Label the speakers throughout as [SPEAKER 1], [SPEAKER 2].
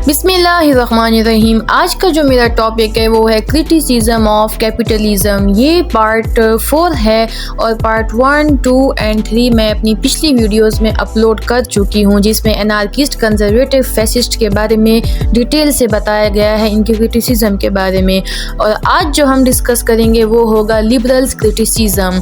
[SPEAKER 1] बिस्मिल्लाहिर्रहमानिर्रहीम। आज का जो मेरा टॉपिक है वो है क्रिटिसिज्म ऑफ कैपिटलिज्म। ये पार्ट 4 है और पार्ट 1, 2 एंड 3 मैं अपनी पिछली वीडियोस में अपलोड कर चुकी हूँ, जिसमें एनार्किस्ट, कंजर्वेटिव, फैसिस्ट के बारे में डिटेल से बताया गया है, इनके क्रिटिसिज्म के बारे में। और आज जो हम डिस्कस करेंगे वो होगा लिबरल्स क्रिटिसिज्म।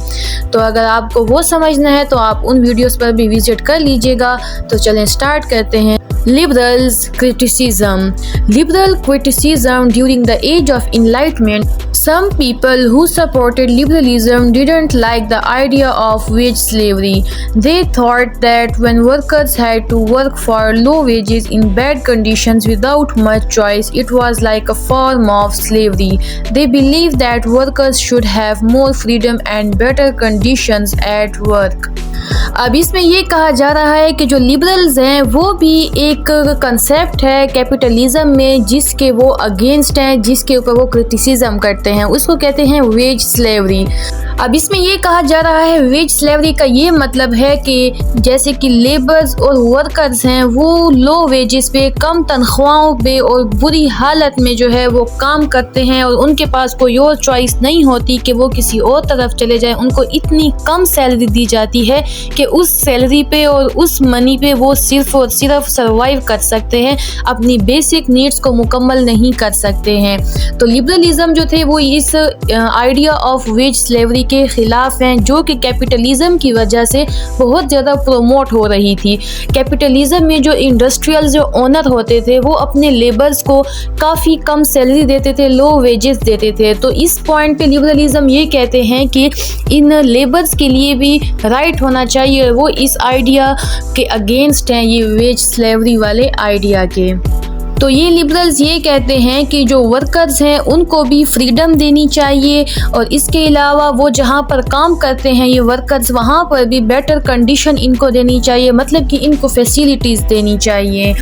[SPEAKER 1] तो अगर आपको वो समझना है तो आप उन वीडियोस पर भी विजिट कर लीजिएगा। तो चलें स्टार्ट करते हैं। Liberals criticism. Liberal criticism during the Age of Enlightenment. Some people who supported liberalism didn't like the idea of wage slavery. They thought that when workers had to work for low wages in bad conditions without much choice, it was like a form of slavery. They believed that workers should have more freedom and better conditions at work. अब इसमें ये कहा जा रहा है कि जो liberals हैं वो भी एक कंसेप्ट है कैपिटलिज्म में जिसके वो अगेंस्ट हैं, जिसके ऊपर वो क्रिटिसिज्म करते हैं, उसको कहते हैं वेज स्लेवरी। अब इसमें ये कहा जा रहा है वेज स्लेवरी का ये मतलब है कि जैसे कि लेबर्स और वर्कर्स हैं वो लो वेजेस पे, कम तनख्वाहों पे और बुरी हालत में जो है वो काम करते हैं और उनके पास कोई और चॉइस नहीं होती कि वो किसी और तरफ चले जाएं। उनको इतनी कम सैलरी दी जाती है कि उस सैलरी पे और उस मनी पे वो सिर्फ और सिर्फ सर्वाइव कर सकते हैं, अपनी बेसिक नीड्स को मुकम्मल नहीं कर सकते हैं। तो लिबरलिज्म जो थे वो इस आइडिया ऑफ वेज स्लेवरी के खिलाफ हैं, जो कि कैपिटलिज्म की वजह से बहुत ज़्यादा प्रोमोट हो रही थी। कैपिटलिज्म में जो इंडस्ट्रियल जो ओनर होते थे वो अपने लेबर्स को काफ़ी कम सैलरी देते थे, लो वेजेस देते थे। तो इस पॉइंट पे लिबरलिज्म ये कहते हैं कि इन लेबर्स के लिए भी राइट होना चाहिए, वो इस आइडिया के अगेंस्ट हैं, ये वेज स्लेवरी वाले आइडिया के। तो ये लिबरल्स ये कहते हैं कि जो वर्कर्स हैं उनको भी फ्रीडम देनी चाहिए और इसके अलावा वो जहाँ पर काम करते हैं ये वर्कर्स, वहाँ पर भी बेटर कंडीशन इनको देनी चाहिए, मतलब कि इनको फैसिलिटीज़ देनी चाहिए।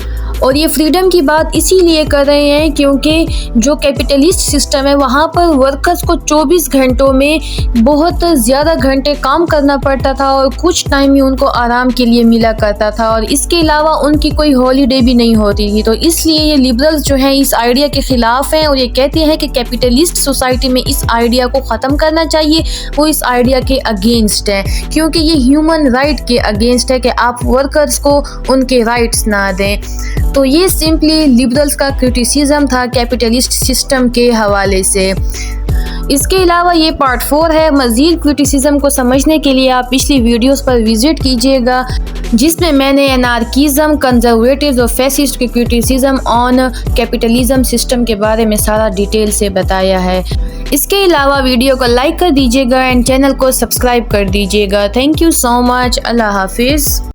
[SPEAKER 1] और ये फ्रीडम की बात इसीलिए कर रहे हैं क्योंकि जो कैपिटलिस्ट सिस्टम है वहाँ पर वर्कर्स को 24 घंटों में बहुत ज़्यादा घंटे काम करना पड़ता था और कुछ टाइम ही उनको आराम के लिए मिला करता था और इसके अलावा उनकी कोई हॉलीडे भी नहीं होती थी। तो इसलिए ये लिबरल्स जो हैं इस आइडिया के ख़िलाफ़ हैं और ये कहते हैं कि कैपिटलिस्ट सोसाइटी में इस आइडिया को ख़त्म करना चाहिए। वो इस आइडिया के अगेंस्ट है क्योंकि ये ह्यूमन राइट के अगेंस्ट है कि आप वर्कर्स को उनके राइट्स ना दें। तो ये सिंपली लिबरल्स का क्रिटिसिज्म था कैपिटलिस्ट सिस्टम के हवाले से। इसके अलावा ये पार्ट 4 है। मज़ीद क्रिटिसिज्म को समझने के लिए आप पिछली वीडियोस पर विजिट कीजिएगा, जिसमें मैंने एनार्किज्म, कंजर्वेटिव्स और फैसिस्ट के क्रिटिसिज्म ऑन कैपिटलिज्म सिस्टम के बारे में सारा डिटेल से बताया है। इसके अलावा वीडियो को लाइक कर दीजिएगा एंड चैनल को सब्सक्राइब कर दीजिएगा। Thank you so much. अल्लाह हाफिज़।